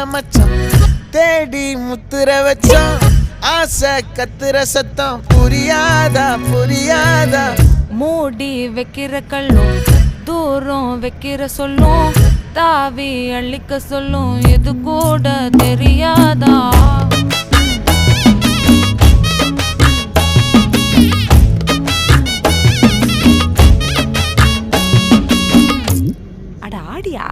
போன மச்சான் தேடி முத்துற வச்சான் ஆசை கத்துற சத்தம் புரியாதா புரியாதா மூடி வைக்கிற கல்லும் தூரம் வைக்கிற சொல்லும் தாவி அள்ளிக்க சொல்லும் இது கூட தெரியாதா அட ஆடியா